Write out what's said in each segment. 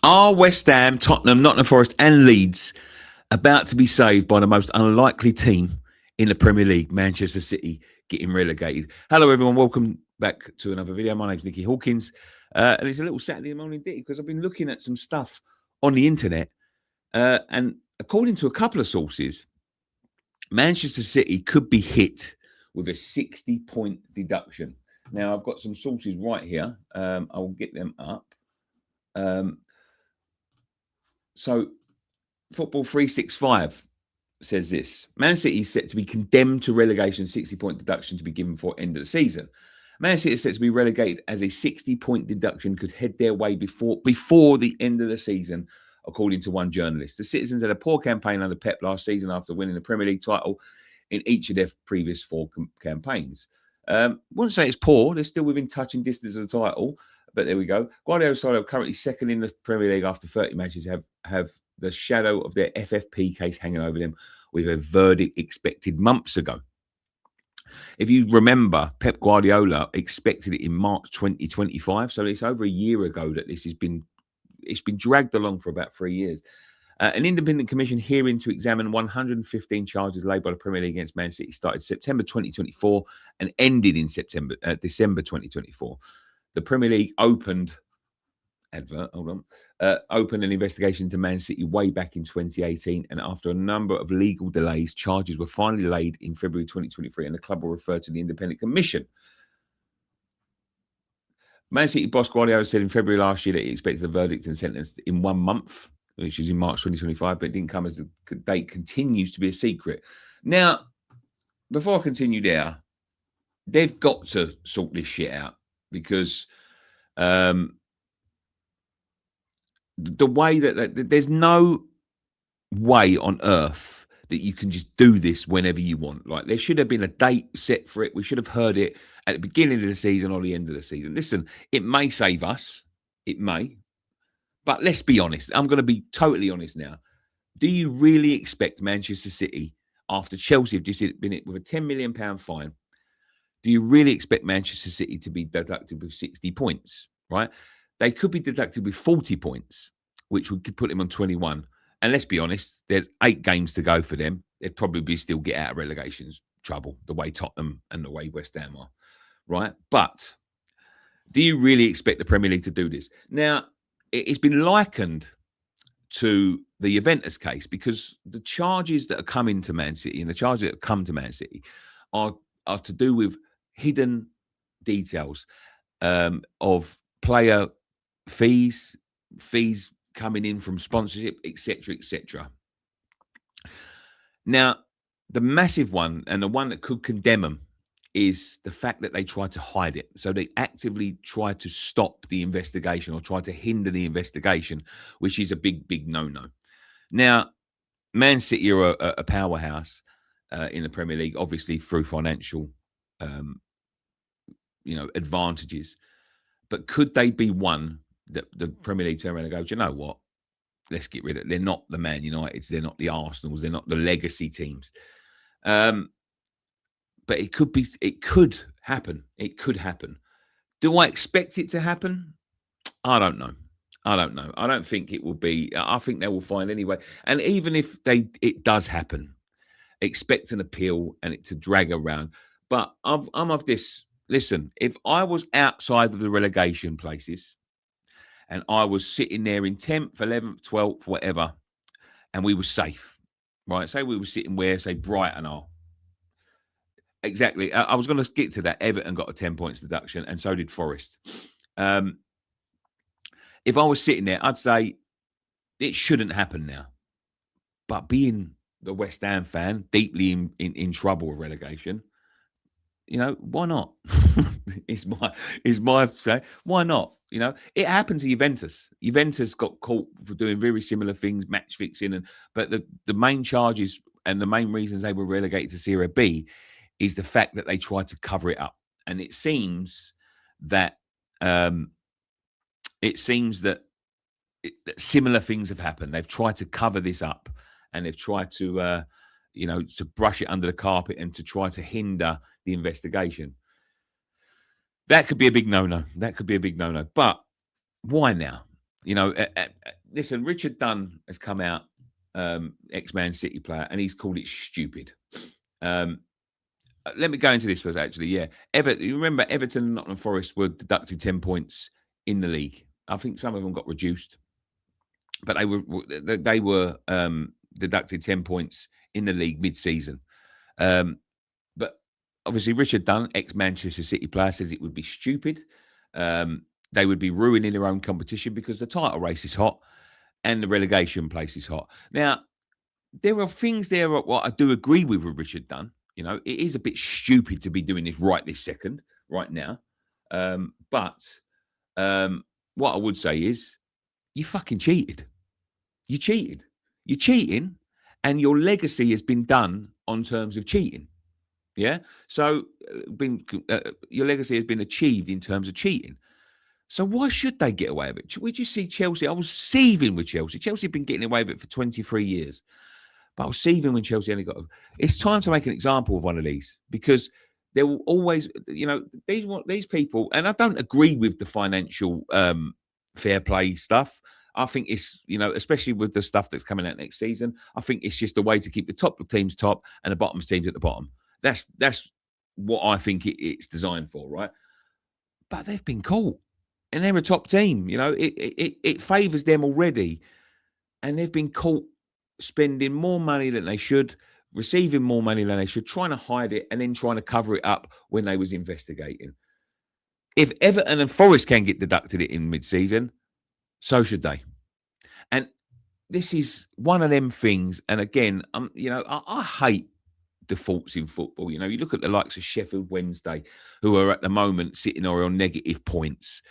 Are West Ham, Tottenham, Nottingham Forest, and Leeds about to be saved by the most unlikely team in the Premier League, Manchester City, getting relegated? Hello, everyone. Welcome back to another video. My name's Nicky Hawkins, and it's a little Saturday morning ditty because I've been looking at some stuff on the internet, and according to a couple of sources, Manchester City could be hit with a 60-point deduction. Now, I've got some sources right here. I will get them up. So, Football 365 says this: Man City is set to be condemned to relegation, 60-point deduction to be given before end of the season. Man City is set to be relegated as a 60-point deduction could head their way before the end of the season, according to one journalist. The Citizens had a poor campaign under Pep last season after winning the Premier League title in each of their previous four campaigns. Wouldn't say it's poor. They're still within touching distance of the title, but there we go. Guardiola's side are currently second in the Premier League after 30 matches, have the shadow of their FFP case hanging over them, with a verdict expected months ago. If you remember, Pep Guardiola expected it in March 2025, so it's over a year ago that it's been dragged along for about 3 years. An independent commission hearing to examine 115 charges laid by the Premier League against Man City started September 2024 and ended in December 2024. The Premier League opened an investigation into Man City way back in 2018, and after a number of legal delays, charges were finally laid in February 2023, and the club will refer to the independent commission. Man City boss Guardiola said in February last year that he expected a verdict and sentence in 1 month, which is in March 2025, but it didn't come, as the date continues to be a secret. Now, before I continue there, they've got to sort this shit out, because the way that there's no way on earth that you can just do this whenever you want. Like, there should have been a date set for it. We should have heard it at the beginning of the season or the end of the season. Listen, it may save us. It may. But let's be honest. I'm going to be totally honest now. Do you really expect Manchester City, after Chelsea have just been hit with a £10 million fine, do you really expect Manchester City to be deducted with 60 points, right? They could be deducted with 40 points, which would put them on 21. And let's be honest, there's 8 games to go for them. They'd probably still get out of relegation trouble, the way Tottenham and the way West Ham are, right? But do you really expect the Premier League to do this? Now, it's been likened to the Juventus case, because the charges that are coming to Man City and the charges that have come to Man City are to do with hidden details of player fees coming in from sponsorship, etc., etc. Now, the massive one, and the one that could condemn them, is the fact that they try to hide it. So they actively try to stop the investigation or try to hinder the investigation, which is a big, big no-no. Now, Man City are a powerhouse in the Premier League, obviously through financial, advantages. But could they be one that the Premier League turn around and go, do you know what? Let's get rid of it. They're not the Man Uniteds. They're not the Arsenals. They're not the legacy teams. But it could happen. It could happen. Do I expect it to happen? I don't know. I don't think it will be. I think they will find anyway. And even if it does happen, expect an appeal and it to drag around. But I'm of this. Listen, if I was outside of the relegation places and I was sitting there in 10th, 11th, 12th, whatever, and we were safe, right? Say we were sitting where, say, Brighton are. Exactly. I was going to get to that. Everton got a 10 points deduction, and so did Forest. If I was sitting there, I'd say it shouldn't happen now. But being the West Ham fan, deeply in trouble with relegation, why not? Is my say. Why not? It happened to Juventus. Juventus got caught for doing very similar things, match fixing, but the main charges and the main reasons they were relegated to Serie B is the fact that they tried to cover it up. And it seems that similar things have happened. They've tried to cover this up, and they've tried to to brush it under the carpet and to try to hinder the investigation. That could be a big no-no. But why now? Listen, Richard Dunn has come out, ex-Man City player, and he's called it stupid. Let me go into this first, actually. Yeah. You remember Everton and Nottingham Forest were deducted 10 points in the league. I think some of them got reduced, but they were deducted 10 points in the league mid-season. But obviously, Richard Dunn, ex-Manchester City player, says it would be stupid. They would be ruining their own competition because the title race is hot and the relegation place is hot. Now, there are things there what I do agree with Richard Dunn. It is a bit stupid to be doing this right this second, right now. But what I would say is you fucking cheated. You cheated. You're cheating, and your legacy has been done on terms of cheating. Yeah. So your legacy has been achieved in terms of cheating. So why should they get away with it? Would you see Chelsea? I was seething with Chelsea. Chelsea have been getting away with it for 23 years. But I was seething when Chelsea only got. It's time to make an example of one of these, because there will always, these people, and I don't agree with the financial fair play stuff. I think it's, especially with the stuff that's coming out next season, I think it's just a way to keep the top teams top and the bottom teams at the bottom. That's what I think it's designed for, right? But they've been caught, and they're a top team. It favours them already, and they've been caught spending more money than they should, receiving more money than they should, trying to hide it, and then trying to cover it up when they was investigating. If Everton and Forest can get deducted it in mid-season, so should they. And this is one of them things. And again, I hate defaults in football. You look at the likes of Sheffield Wednesday, who are at the moment sitting on negative points.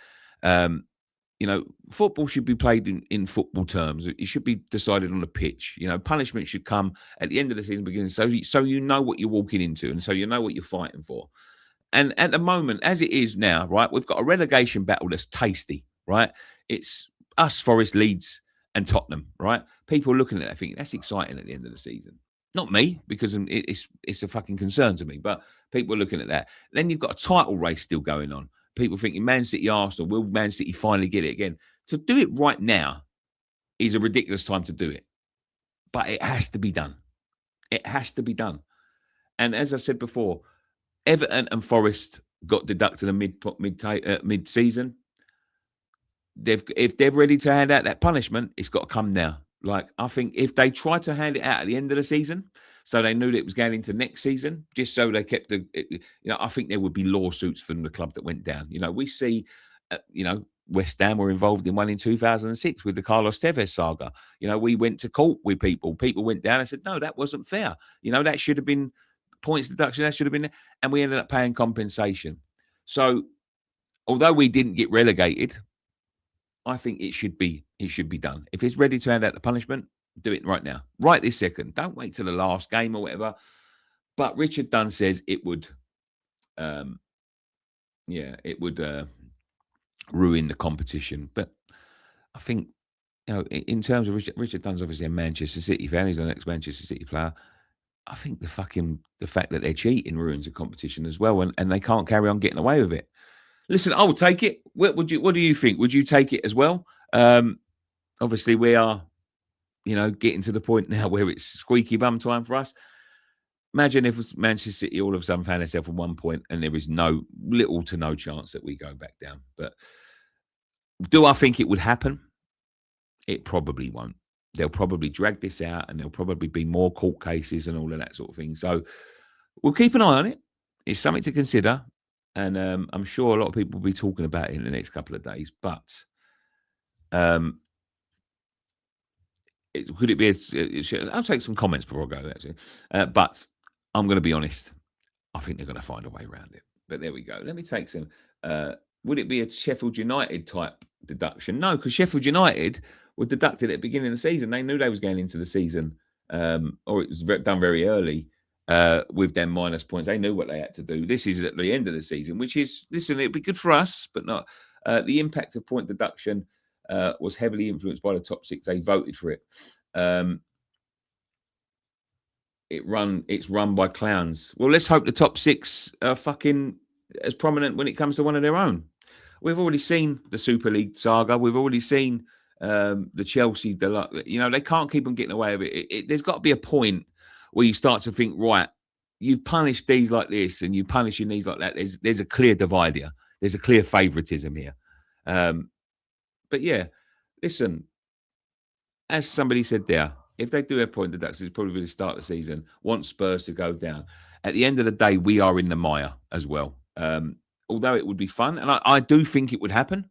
Football should be played in football terms. It should be decided on the pitch. Punishment should come at the end of the season beginning, so you know what you're walking into, and so you know what you're fighting for. And at the moment, as it is now, right, we've got a relegation battle that's tasty, right? It's us, Forest, Leeds, and Tottenham, right? People looking at that thinking that's exciting at the end of the season. Not me, because it's a fucking concern to me, but people are looking at that. Then you've got a title race still going on. People thinking Man City, Arsenal, will Man City finally get it again? To do it right now is a ridiculous time to do it. But it has to be done. It has to be done. And as I said before, Everton and Forest got deducted mid-season. If they're ready to hand out that punishment, it's got to come now. Like, I think if they tried to hand it out at the end of the season, so they knew that it was going into next season, just so they kept I think there would be lawsuits from the club that went down. We see, West Ham were involved in one in 2006 with the Carlos Tevez saga. We went to court with people. People went down and said, no, that wasn't fair. That should have been points deduction. That should have been, and we ended up paying compensation. So, although we didn't get relegated, I think it should be done. If it's ready to hand out the punishment, do it right now, right this second. Don't wait till the last game or whatever. But Richard Dunn says it would, ruin the competition. But I think, in terms of Richard Dunn's obviously a Manchester City fan. He's an ex-Manchester City player. I think the fact that they're cheating ruins the competition as well, and they can't carry on getting away with it. Listen, I would take it. What do you think? Would you take it as well? Obviously, we are, getting to the point now where it's squeaky bum time for us. Imagine if Manchester City all of a sudden found themselves at 1 point and there is little to no chance that we go back down. But do I think it would happen? It probably won't. They'll probably drag this out, and there'll probably be more court cases and all of that sort of thing. So we'll keep an eye on it. It's something to consider. And I'm sure a lot of people will be talking about it in the next couple of days. But could it be? I'll take some comments before I go, actually. But I'm going to be honest. I think they're going to find a way around it. But there we go. Let me take some. Would it be a Sheffield United type deduction? No, because Sheffield United were deducted at the beginning of the season. They knew they was going into the season, or it was done very early. With them minus points, they knew what they had to do. This is at the end of the season, which is, listen, it'd be good for us, but not. The impact of point deduction was heavily influenced by the top six. They voted for it. It's run by clowns. Well, let's hope the top six are fucking as prominent when it comes to one of their own. We've already seen the Super League saga. We've already seen The Chelsea, they can't keep on getting away with it. There's got to be a point where you start to think, right, you've punished these like this and you're punishing these like that. There's a clear divide here. There's a clear favouritism here. But yeah, listen, as somebody said there, if they do have point deductions, it's probably the start of the season. Want Spurs to go down. At the end of the day, we are in the mire as well. Although it would be fun, and I do think it would happen.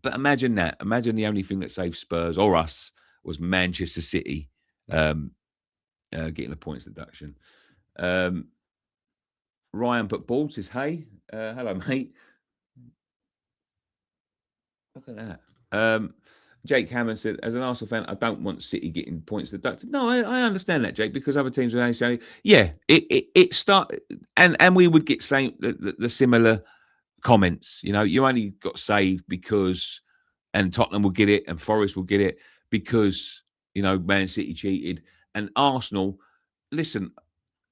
But imagine that. Imagine the only thing that saved Spurs or us was Manchester City getting a points deduction. Ryan put ball says, hey, hello, mate. Look at that. Jake Hammond said, as an Arsenal fan, I don't want City getting points deducted. No, I understand that, Jake, because other teams are saying, yeah, it start and we would get the similar comments. You only got saved because, and Tottenham will get it, and Forest will get it because Man City cheated, and Arsenal. Listen,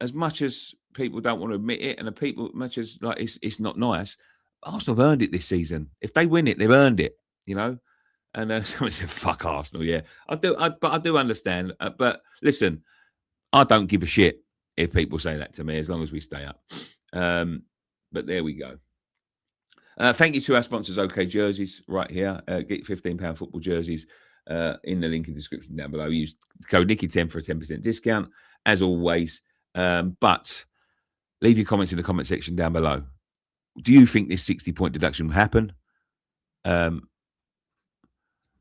as much as people don't want to admit it, and the people, much as like it's not nice, Arsenal have earned it this season. If they win it, they've earned it. And someone said, "Fuck Arsenal." Yeah, but I do understand. But listen, I don't give a shit if people say that to me, as long as we stay up. But there we go. Thank you to our sponsors, OK Jerseys, right here. Get £15 football jerseys in the link in the description down below. Use code Nicky10 for a 10% discount, as always. But leave your comments in the comment section down below. Do you think this 60-point deduction will happen?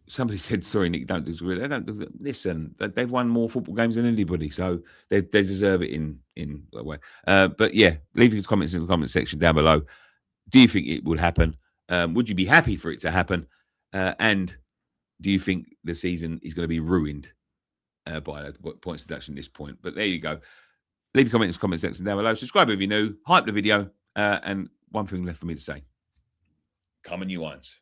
Somebody said, sorry, Nick, don't disagree. Listen, they've won more football games than anybody, so they deserve it in a way. But yeah, leave your comments in the comment section down below. Do you think it would happen? Would you be happy for it to happen? And do you think the season is going to be ruined by a points deduction at this point? But there you go. Leave your comments in the comment section down below. Subscribe if you're new. Hype the video. And one thing left for me to say. Come on, you ones.